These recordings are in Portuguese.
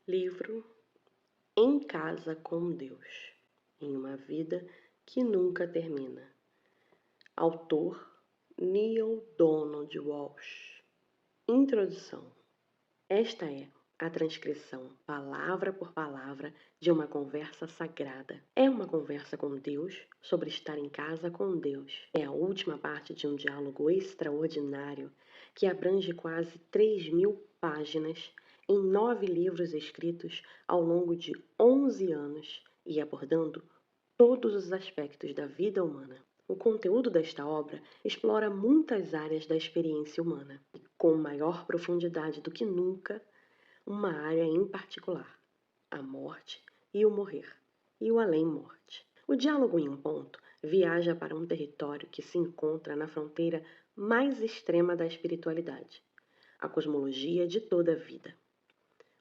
Livro Em Casa com Deus, em uma vida que nunca termina. Autor Neale Donald Walsch. Introdução. Esta é a transcrição, palavra por palavra, de uma conversa sagrada. É uma conversa com Deus sobre estar em casa com Deus. É a última parte de um diálogo extraordinário que abrange quase 3.000 páginas em 9 livros escritos ao longo de 11 anos e abordando todos os aspectos da vida humana. O conteúdo desta obra explora muitas áreas da experiência humana e, com maior profundidade do que nunca, uma área em particular: a morte e o morrer, e o além-morte. O diálogo em um ponto viaja para um território que se encontra na fronteira mais extrema da espiritualidade, a cosmologia de toda a vida.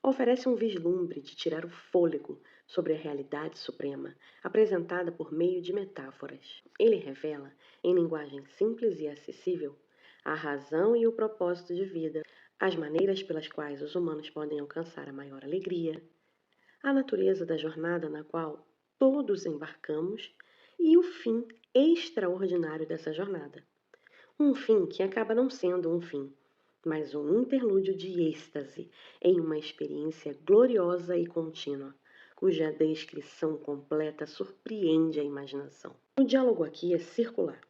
Oferece um vislumbre de tirar o fôlego sobre a realidade suprema, apresentada por meio de metáforas. Ele revela, em linguagem simples e acessível, a razão e o propósito de vida, as maneiras pelas quais os humanos podem alcançar a maior alegria, a natureza da jornada na qual todos embarcamos e o fim extraordinário dessa jornada. Um fim que acaba não sendo um fim, mas um interlúdio de êxtase em uma experiência gloriosa e contínua, cuja descrição completa surpreende a imaginação. O diálogo aqui é circular.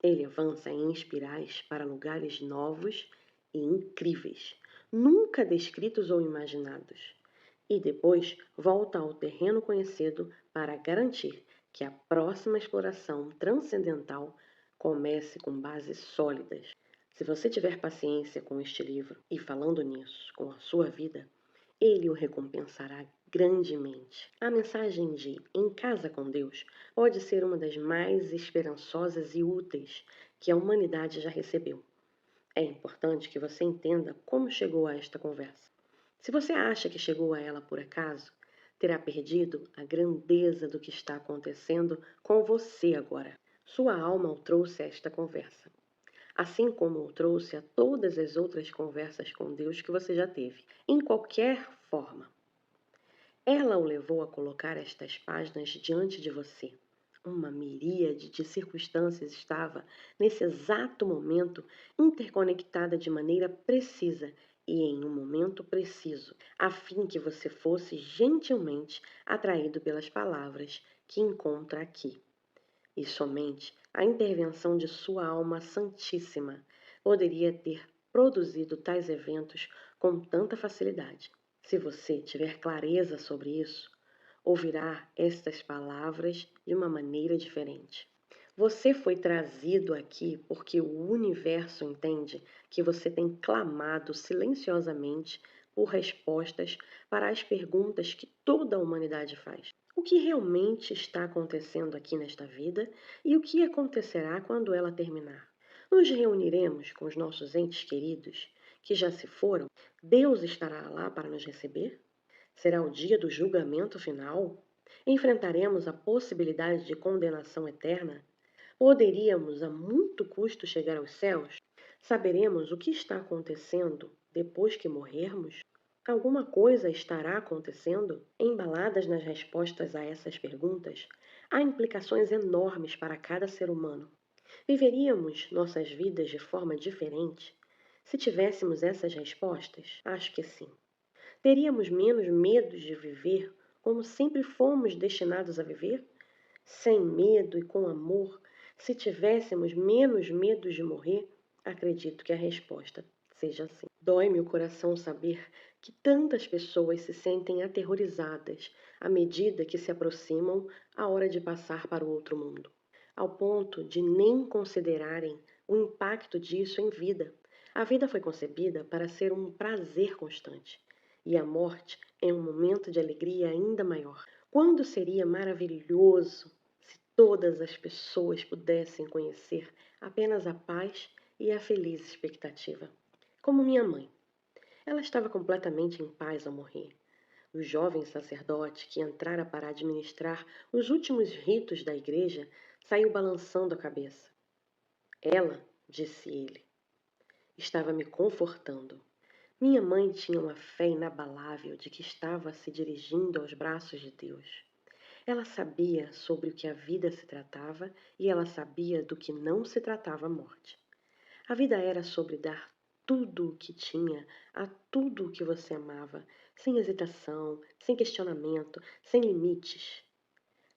Ele avança em espirais para lugares novos e incríveis, nunca descritos ou imaginados, e depois volta ao terreno conhecido para garantir que a próxima exploração transcendental comece com bases sólidas. Se você tiver paciência com este livro e, falando nisso, com a sua vida, ele o recompensará grandemente. A mensagem de Em Casa com Deus pode ser uma das mais esperançosas e úteis que a humanidade já recebeu. É importante que você entenda como chegou a esta conversa. Se você acha que chegou a ela por acaso, terá perdido a grandeza do que está acontecendo com você agora. Sua alma o trouxe a esta conversa, assim como o trouxe a todas as outras conversas com Deus que você já teve, em qualquer forma. Ela o levou a colocar estas páginas diante de você. Uma miríade de circunstâncias estava, nesse exato momento, interconectada de maneira precisa e em um momento preciso, a fim que você fosse gentilmente atraído pelas palavras que encontra aqui. E somente a intervenção de sua alma santíssima poderia ter produzido tais eventos com tanta facilidade. Se você tiver clareza sobre isso, ouvirá estas palavras de uma maneira diferente. Você foi trazido aqui porque o universo entende que você tem clamado silenciosamente por respostas para as perguntas que toda a humanidade faz. O que realmente está acontecendo aqui nesta vida e o que acontecerá quando ela terminar? Nos reuniremos com os nossos entes queridos que já se foram? Deus estará lá para nos receber? Será o dia do julgamento final? Enfrentaremos a possibilidade de condenação eterna? Poderíamos a muito custo chegar aos céus? Saberemos o que está acontecendo depois que morrermos? Alguma coisa estará acontecendo? Embaladas nas respostas a essas perguntas, há implicações enormes para cada ser humano. Viveríamos nossas vidas de forma diferente se tivéssemos essas respostas? Acho que sim. Teríamos menos medo de viver como sempre fomos destinados a viver? Sem medo e com amor, se tivéssemos menos medo de morrer? Acredito que a resposta seja sim. Dói-me o coração saber que tantas pessoas se sentem aterrorizadas à medida que se aproximam a hora de passar para o outro mundo, ao ponto de nem considerarem o impacto disso em vida. A vida foi concebida para ser um prazer constante, e a morte é um momento de alegria ainda maior. Quando seria maravilhoso se todas as pessoas pudessem conhecer apenas a paz e a feliz expectativa. Como minha mãe. Ela estava completamente em paz ao morrer. O jovem sacerdote que entrara para administrar os últimos ritos da igreja saiu balançando a cabeça. Ela, disse ele, estava me confortando. Minha mãe tinha uma fé inabalável de que estava se dirigindo aos braços de Deus. Ela sabia sobre o que a vida se tratava e ela sabia do que não se tratava a morte. A vida era sobre dar tudo o que tinha a tudo o que você amava, sem hesitação, sem questionamento, sem limites.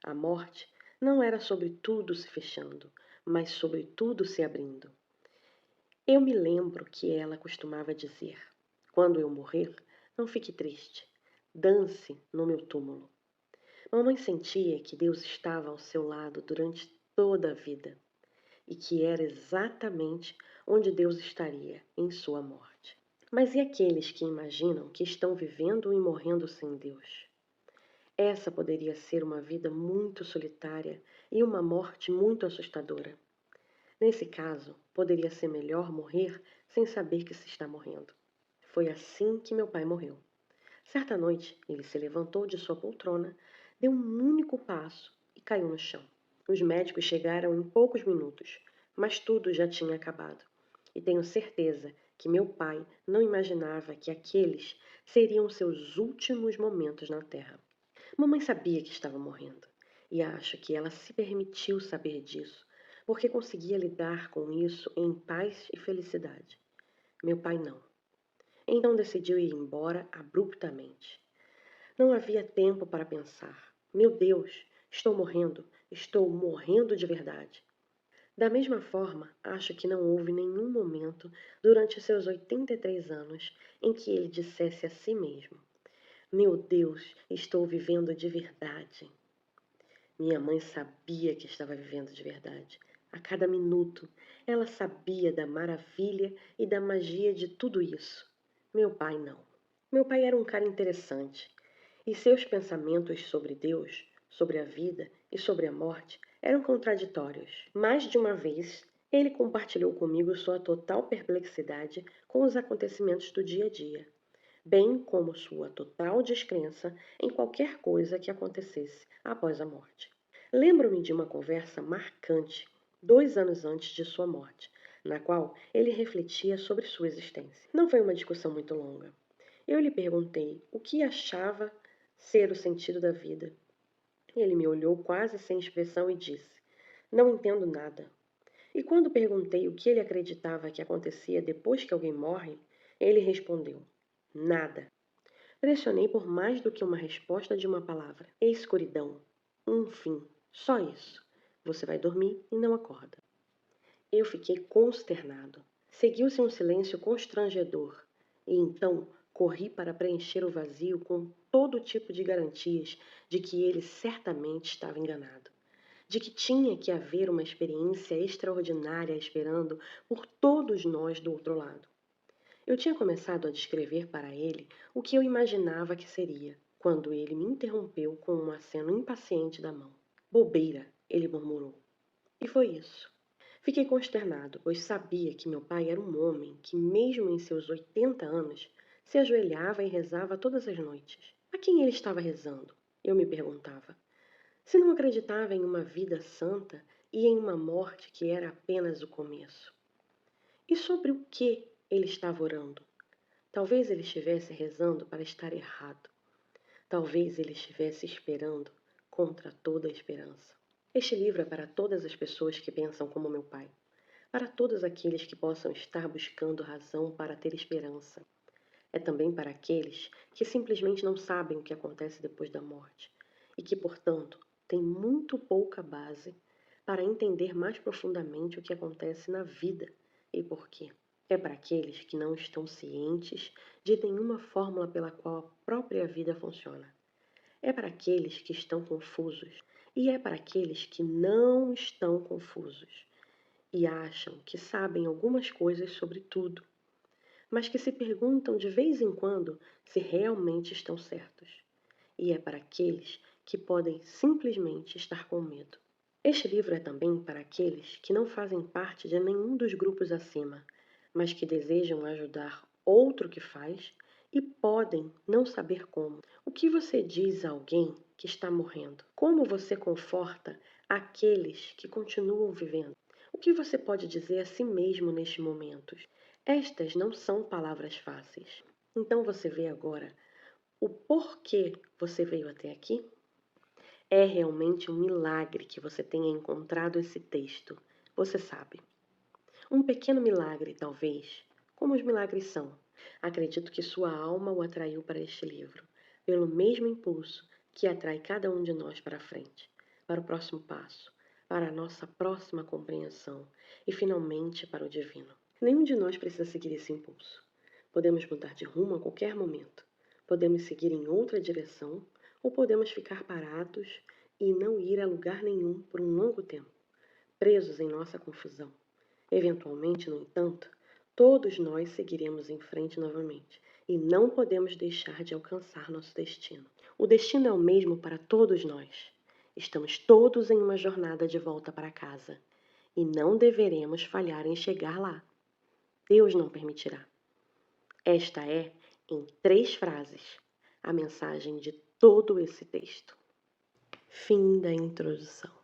A morte não era sobre tudo se fechando, mas sobre tudo se abrindo. Eu me lembro que ela costumava dizer: quando eu morrer, não fique triste, dance no meu túmulo. Mamãe sentia que Deus estava ao seu lado durante toda a vida e que era exatamente onde Deus estaria em sua morte. Mas e aqueles que imaginam que estão vivendo e morrendo sem Deus? Essa poderia ser uma vida muito solitária e uma morte muito assustadora. Nesse caso, poderia ser melhor morrer sem saber que se está morrendo. Foi assim que meu pai morreu. Certa noite, ele se levantou de sua poltrona, deu um único passo e caiu no chão. Os médicos chegaram em poucos minutos, mas tudo já tinha acabado. E tenho certeza que meu pai não imaginava que aqueles seriam seus últimos momentos na Terra. Mamãe sabia que estava morrendo, e acho que ela se permitiu saber disso, porque conseguia lidar com isso em paz e felicidade. Meu pai não. Então decidiu ir embora abruptamente. Não havia tempo para pensar. Meu Deus, estou morrendo de verdade. Da mesma forma, acho que não houve nenhum momento durante seus 83 anos em que ele dissesse a si mesmo: Meu Deus, estou vivendo de verdade. Minha mãe sabia que estava vivendo de verdade. A cada minuto, ela sabia da maravilha e da magia de tudo isso. Meu pai não. Meu pai era um cara interessante, e seus pensamentos sobre Deus, sobre a vida e sobre a morte eram contraditórios. Mais de uma vez, ele compartilhou comigo sua total perplexidade com os acontecimentos do dia a dia, bem como sua total descrença em qualquer coisa que acontecesse após a morte. Lembro-me de uma conversa marcante, 2 anos antes de sua morte, na qual ele refletia sobre sua existência. Não foi uma discussão muito longa. Eu lhe perguntei o que achava ser o sentido da vida. Ele me olhou quase sem expressão e disse: Não entendo nada. E quando perguntei o que ele acreditava que acontecia depois que alguém morre, ele respondeu: Nada. Pressionei por mais do que uma resposta de uma palavra. Escuridão. Um fim. Só isso. Você vai dormir e não acorda. Eu fiquei consternado. Seguiu-se um silêncio constrangedor. E então corri para preencher o vazio com todo tipo de garantias de que ele certamente estava enganado. De que tinha que haver uma experiência extraordinária esperando por todos nós do outro lado. Eu tinha começado a descrever para ele o que eu imaginava que seria, quando ele me interrompeu com um aceno impaciente da mão. Bobeira, ele murmurou. E foi isso. Fiquei consternado, pois sabia que meu pai era um homem que, mesmo em seus 80 anos, se ajoelhava e rezava todas as noites. A quem ele estava rezando? Eu me perguntava. Se não acreditava em uma vida santa e em uma morte que era apenas o começo. E sobre o que ele estava orando? Talvez ele estivesse rezando para estar errado. Talvez ele estivesse esperando contra toda a esperança. Este livro é para todas as pessoas que pensam como meu pai. Para todos aqueles que possam estar buscando razão para ter esperança. É também para aqueles que simplesmente não sabem o que acontece depois da morte e que, portanto, têm muito pouca base para entender mais profundamente o que acontece na vida e por quê. É para aqueles que não estão cientes de nenhuma fórmula pela qual a própria vida funciona. É para aqueles que estão confusos e é para aqueles que não estão confusos e acham que sabem algumas coisas sobre tudo, mas que se perguntam de vez em quando se realmente estão certos. E é para aqueles que podem simplesmente estar com medo. Este livro é também para aqueles que não fazem parte de nenhum dos grupos acima, mas que desejam ajudar outro que faz e podem não saber como. O que você diz a alguém que está morrendo? Como você conforta aqueles que continuam vivendo? O que você pode dizer a si mesmo neste momento? Estas não são palavras fáceis. Então você vê agora o porquê você veio até aqui? É realmente um milagre que você tenha encontrado esse texto, você sabe. Um pequeno milagre, talvez, como os milagres são. Acredito que sua alma o atraiu para este livro, pelo mesmo impulso que atrai cada um de nós para a frente, para o próximo passo, para a nossa próxima compreensão e, finalmente, para o divino. Nenhum de nós precisa seguir esse impulso. Podemos mudar de rumo a qualquer momento. Podemos seguir em outra direção ou podemos ficar parados e não ir a lugar nenhum por um longo tempo, presos em nossa confusão. Eventualmente, no entanto, todos nós seguiremos em frente novamente e não podemos deixar de alcançar nosso destino. O destino é o mesmo para todos nós. Estamos todos em uma jornada de volta para casa e não deveremos falhar em chegar lá. Deus não permitirá. Esta é, em 3 frases, a mensagem de todo esse texto. Fim da introdução.